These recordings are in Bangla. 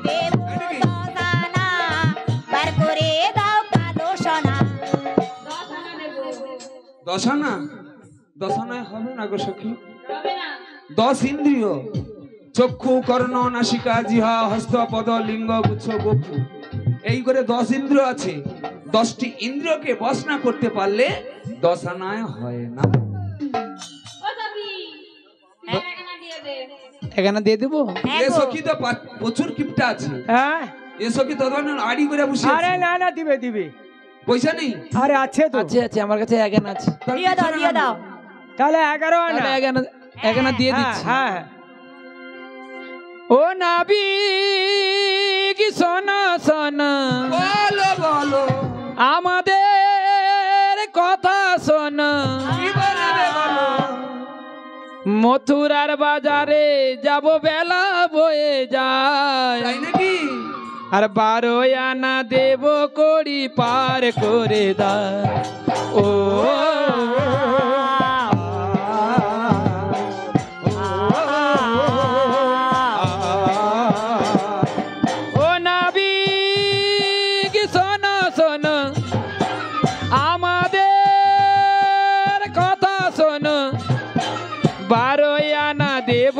দেব দশানা বার করে দাও কালো সোনা। দশানা দশানায় হবে না গো সখী, 10 ইন্দ্রিয় চক্ষু কর্ণ নাসিকা জিহ্বা হস্ত পদ লিঙ্গ গুচ্ছ গোপু, এই করে 10 ইন্দ্রিয় আছে। 10টি ইন্দ্রিয়কে বশ না করতে পারলে দশানায় হয় না। এখানে দিয়ে দেবো। এ সখী তো প্রচুর কিপটা আছে। হ্যাঁ এ সখী তো আড়ি করে বসে আরে আছে। না না দিবে দিবে, পয়সা নেই? আরে আছে তো, আছে আছে আমার কাছে এখানে আছে। দিয়ে দাও দিয়ে দাও। তাহলে 11 আনা। তাহলে এখানে দিয়ে হ্যাঁ দিচ্ছি। হ্যাঁ ও নাবি কি শোনো শোনো, বলো বলো আমাদের কথা শোনো। কি বলবে বলো। মথুরার বাজারে যাব বেলা বয়ে যায়, তাই নাকি? আর 12 আনা দেব কড়ি পার করে দাও। ও ও নাবিক শোনো শোনো, আমাদের কথা শোনো। 12 আনা দেব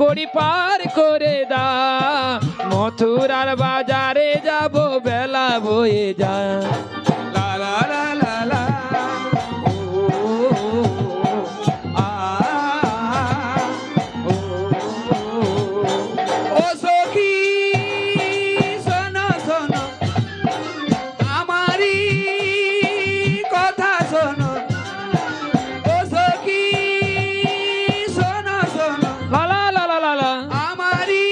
কড়ি পার করে দাও, মথুরার বাজারে যাব বেলা বয়ে যায়। লা লা লা লা লা। ও, আ, ও, ও সখী শোনো শোনো, আমারই কথা শোনো। ও সখী শোনো শোনো, লা লা লা লা লা লা আমারই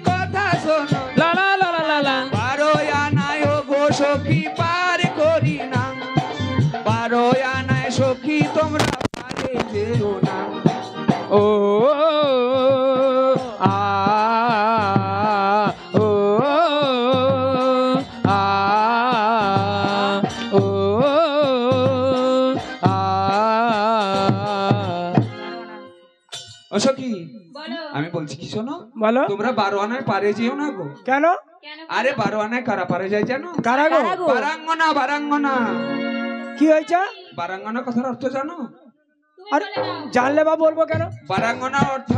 কথা শোনো। লা লা লা লা লা লা। 12 আনায় গো সখী পার করি না, 12 আনায় সখী তোমরা পারে যেও না। ও আ ও আ ও আ। ও সখী আমি বলছি কি শোনো, বলো। তোমরা 12 আনায় পারে যেও না গো। কেন? আরে 12 আনায় কারা পারে যায় জানো? কারা গো? কারা গো? বারাঙ্গনা বারাঙ্গনা। কি হয়েছে? বারাঙ্গনা কথার অর্থ জানো? আর জানলে বা বলবো কেন? বারাঙ্গনা অর্থ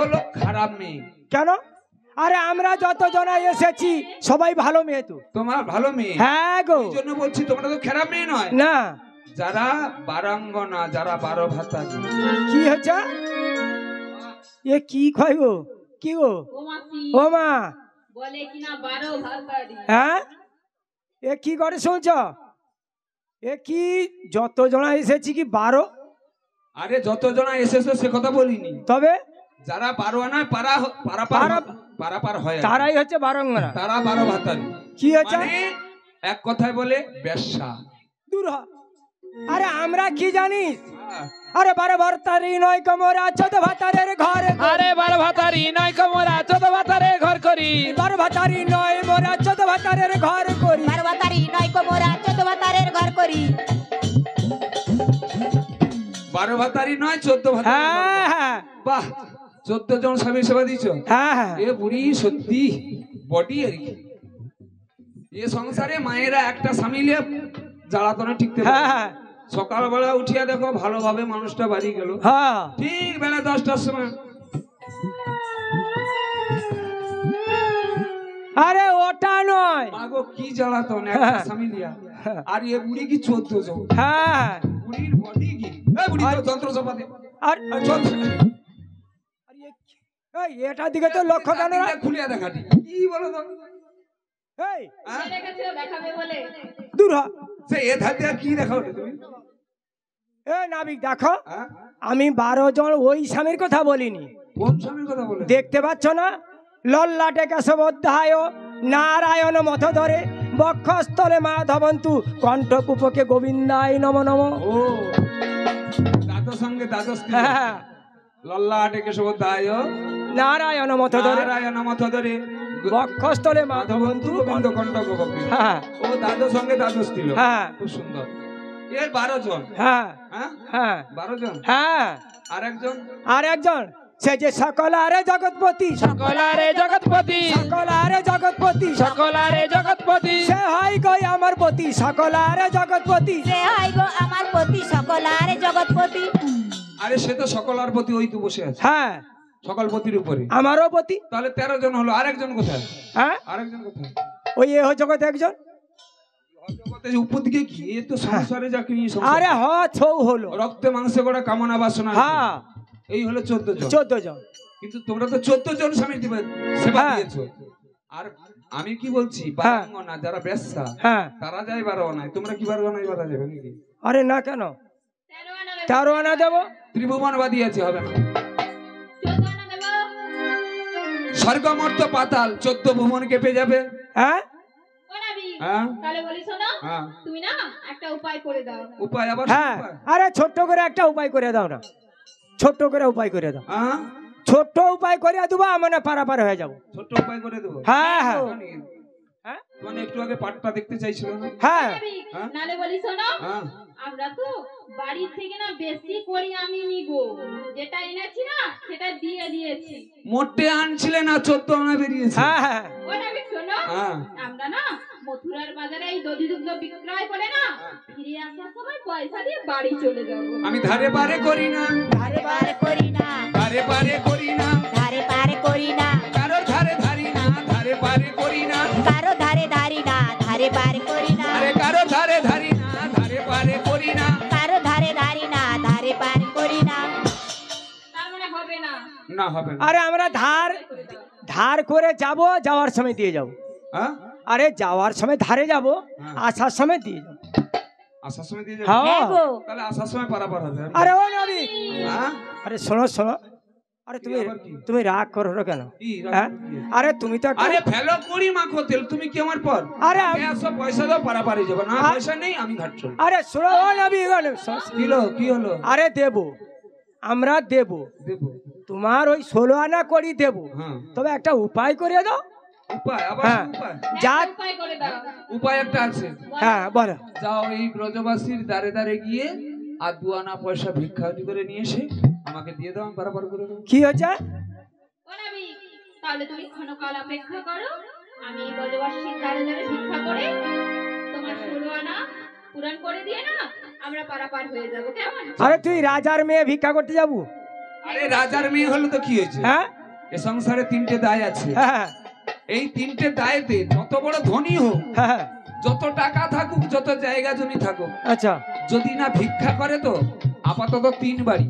হলো খারাপ মেয়ে। কেন? আরে আমরা যত জন এসেছি সবাই ভালো মেয়ে তো। তোমার ভালো মেয়ে, হ্যাঁ গো। এই জন্য বলছি তোমরা তো খারাপ মেয়ে নয়। না যারা বারাঙ্গনা, যারা 12 ভাতা, কি হয়েছে? এ কি কয় গো? কি গো? ও মা বলে কিনা 12 ভাতারি। হ্যাঁ এ কি করে শুনছ? এ কি যত জন এসেছি কি 12? আরে যত জন এসেছে সে কথা বলিনি, তবে যারা 12 আনায় পারাপার হয় তারাই হচ্ছে বারঙ্গনা। তারা 12 ভাতারি। কি হয়েছে? মানে এক কথায় বলে বেশ্যা। দূর হ। আরে আমরা কি জানিস? আরে 12 ভাতারি নয় কমরা 14 ভাতারের ঘর। আরে 12 ভাতারি নয় কমরা 14 ভাতারে ঘর করি। 12 ভাতারি নয় মোরা 14 ভাতারের ঘর করি। 12 ভাতারি নয় কোমরা 14 ভাতারের ঘর করি। 12 ভাতারি নয় 14 ভাতারি। হ্যাঁ হ্যাঁ বাহ, 14 জন স্বামী সেবা দিছো। হ্যাঁ হ্যাঁ এ বুড়ি সত্যি বডি আর কি। এ সংসারে মায়েরা একটা স্বামী নিয়ে জ্বালাতনে টিকতে পারে। হ্যাঁ হ্যাঁ সকালবেলা উঠিয়া দেখো ভালোভাবে মানুষটা বাড়ি গেল, হ্যাঁ ঠিক বেলা 10টার সময় আরে ওটা নয়। মাগো কি জ্বালাতন একটা স্বামী লিয়া। আর এ বুড়ি কি 14 জন। হ্যাঁ বুড়ির বডি কি, এ বুড়ি তো যন্ত্র চাপা দে। আর যন্ত্র এই এটার দিকে তো লক্ষ্য কেন না? খুলিয়া দেখাটি কি বলো তো। এই হ্যাঁ? দেখাবে বলে দূর হ। সে এ ধাতে আর কি দেখাও রে তুমি? এ নাবিক দেখো, হ্যাঁ? আমি 12 জন ওই স্বামীর কথা বলিনি। কোন স্বামীর কথা বলে? দেখতে পাচ্ছ না? লল্লাটে কেশবোধ্যায় নারায়ণ মথ ধরে বক্ষস্থলে মাধবন্তু কণ্ঠকূপকে গোবিন্দায় নম নম। ও দাদর সঙ্গে দ্বাদশ হ্যাঁ লল্লাটে কেশবোধ্যায় নারায়ণ মথ ধরে নারায়ণ মথ ধরে বক্ষস্থলে মাধবন্তু মাধবন্তু। গোবিন্দ কণ্ঠক ভক্তি। হ্যাঁ ও দাদর সঙ্গে দ্বাদশ ছিল। হ্যাঁ খুব সুন্দর। এর 12 জন। হ্যাঁ হ্যাঁ হ্যাঁ 12 জন। হ্যাঁ আর একজন আর একজন সে যে সকলারে জগৎপতি, সকলারে জগৎপতি, সকলারে জগৎপতি, সকলারে জগৎপতি, সে হয় গো আমার পতি, সকলারে জগৎপতি। সে হয় গো আমার পতি, সকলারে জগৎপতি। আরে সে তো সকলার প্রতি ওই তো বসে আছে হ্যাঁ, সকল পতির উপরে। আমারও পতি। তাহলে 13 জন হলো, আরেকজন কোথায়? হ্যাঁ, আরেকজন কোথায়? ওই এ জগৎ একজন। জগতে যে উপর দিকে কি, এ তো সংসারে যাকে নিয়ে সংসার। আরে হ ছৌ হলো। রক্তে মাংসে গড়া কামনা বাসনা। হ্যাঁ, এই হলো 14 জন। 14 জন। কিন্তু তোমরা তো 14 জন স্বামীর সেবা হ্যাঁ। দিয়েছো। আর আমি কি বলছি, হ্যাঁ। বারাঙ্গনা যারা বেশ্যা হ্যাঁ, তারা যায় 12 আনায়, তোমরা কি 12 আনায় বাধা যাবে নাকি? আরে না কেন, 13 আনা দেবো। ত্রিভুবনবাদী আছে, হবে না? স্বর্গ মর্ত পাতাল 14 ভুবন কেঁপে যাবে। হ্যাঁ, হ্যাঁ তাহলে বলি শোনো, হ্যাঁ, তুমি না একটা উপায় করে দাও। উপায় আবার হ্যাঁ, উপায়? আরে ছোট্ট করে একটা উপায় করে দাও না, ছোট্ট করে উপায় করে দাও। হ্যাঁ, ছোট্ট উপায় করে দেবো, আমরা পারাপার হয়ে যাবো। ছোট উপায় করে দেবো। হ্যাঁ, হ্যাঁ, হ্যাঁ, মানে একটু আগে পাটটা দেখতে চাইছিল না? হ্যাঁ, হ্যাঁ? নালে বলি শোনো, হ্যাঁ, আমরা তো বাড়ির থেকে না বেশি করি আমি নিগো, যেটা এনেছি না সেটা দিয়ে দিয়েছি। মোটে আনছিলে না, 14 আনা বেরিয়েছে। হ্যাঁ, হ্যাঁ, ও নাবি শোনো, হ্যাঁ, আমরা না মথুরার বাজারে এই দধি দুগ্ধ বিক্রয় করে না ফিরে আসার সময় পয়সা দিয়ে বাড়ি চলে যাবো। আমি ধারে পারে করি না, ধারে পারে করি না, ধারে পারে করি না, ধারে পারে করি না, কারো ধারে ধারি না, ধারে পারে করি না, কারো ধারে ধারি না, ধারে পারে করি না, আরে কারো ধারে ধারি না, ধারে পারে করি না। কারো ধারে ধারি না, ধারে পারে করি না। তার মানে হবে না। না, হবে না। আরে আমরা ধার ধার করে যাব, যাওয়ার সময় দিয়ে যাব। হ্যাঁ, আরে যাওয়ার সময় ধারে যাব, আসার সময় দিয়ে যাব। আসার সময় দিয়ে যাবে? হ্যাঁ, হ্যাঁ গো, তাহলে আসার সময় পারাপার হবে। আরে ও নবী, হ্যাঁ, আরে শোনো শোনো, আরে তুমি আবার কি? তুমি রাগ করো না কেন? কি রাগ হ্যাঁ, করবি? আরে তুমি তো একটা- আরে ফেলো করি মাখো তেল, তুমি কি আমার পর? আরে আগে আসো, পয়সা দাও, পারাপারি যাবে না। পয়সা নেই, আমি ঘাট চল। আরে শোনো ও নবী, কি হলো? আরে দেব, আমরা দেব, দেবো। তোমার ওই 16 আনা করি দেব। হ্যাঁ, তবে একটা উপায় করে দাও। উপায় আবার হ্যাঁ। কি উপায়? যা, একটা উপায় করে দাও। উপায় একটা আছে। হ্যাঁ বলো। যাও এই ব্রজবাসীর দ্বারে দ্বারে গিয়ে আর 2 আনা পয়সা ভিক্ষা করে নিয়ে এসে আমাকে দিয়ে দাও, আমি পারাপার করে দেবো। কি হচ্ছে? ও নাবি, তাহলে তুমি ক্ষণকাল অপেক্ষা করো, আমি ব্রজবাসীর দ্বারে দ্বারে ভিক্ষা করে তোমার 16 আনা পূরণ করে দিয়ে না আমরা পারাপার হয়ে যাবো, কেমন? আরে তুই রাজার মেয়ে ভিক্ষা করতে যাবো? আরে রাজার মেয়ে হলো তো কি হয়েছে? হ্যাঁ, এ সংসারে 3টে দায় আছে। হ্যাঁ, এই 3টে দায়তে যত বড় ধনী হোক, হ্যাঁ, যত টাকা থাকুক, যত জায়গা জমি থাকুক, আচ্ছা, যদি না ভিক্ষা করে তো আপাতত 3 বাড়ি,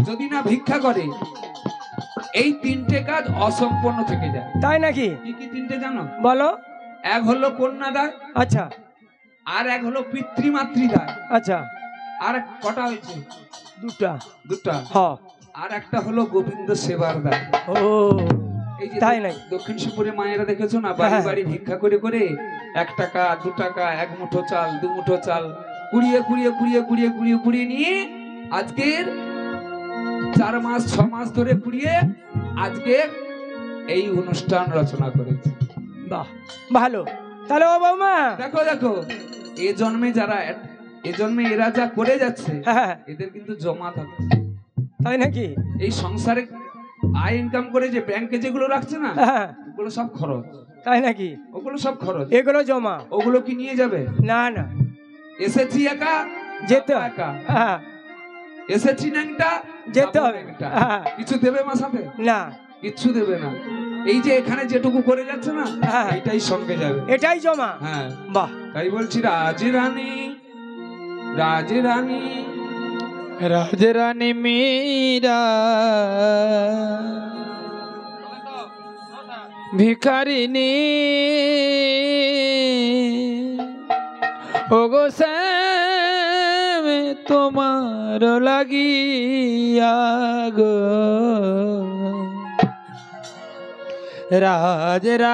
যদি না ভিক্ষা করে এই 3টে কাজ অসম্পূর্ণ থেকে যায়। তাই নাকি? কি কি 3টে জানো? বলো। এক হলো কন্যা দায়, আচ্ছা, আর এক হলো পিতৃমাতৃ দায়, আচ্ছা, আর কটা হয়েছে? দুটা। হ, আর একটা হলো গোবিন্দ সেবার দায়। ও এই যে তাই নাই? দক্ষিণ শিবপুরে মায়েরা দেখেছো না, বাড়ি হ্যাঁ। বাড়ি ভিক্ষা করে করে 1 টাকা 2 টাকা 1 মুঠো চাল 2 মুঠো চাল কুড়িয়ে নিয়ে আজকের 4 মাস 6 মাস ধরে কুড়িয়ে আজকে এই অনুষ্ঠান রচনা করেছে। বাহ, ভালো। তাহলে ও বৌমা, দেখো এ জন্মে এরা যা করে যাচ্ছে, হ্যাঁ, এদের কিন্তু জমা থাকছে। তাই নাকি? এই সংসারে আয় ইনকাম করে যে ব্যাংকে যেগুলো রাখছে না, হ্যাঁ, ওগুলো সব খরচ। তাই নাকি? ওগুলো সব খরচ। এগুলো জমা? ওগুলো কি নিয়ে যাবে? না না, এসেছি একা, যেতে যাবো হবে। একা। হ্যাঁ, এসেছি ন্যাংটা, যেতে যাবো হবে। ন্যাংটা। হ্যাঁ। কিছু দেবে মা সাথে? না, কিচ্ছু দেবে না। এই যে এখানে যেটুকু করে যাচ্ছে না, হ্যাঁ। এইটাই সঙ্গে যাবে। এটাই জমা? হ্যাঁ, বাহ, তাই বলছি রাজরানী রাজরানী মীরা ভিখারিনী ওগো শ্যাম তোমার লাগিয়া গো রাজরা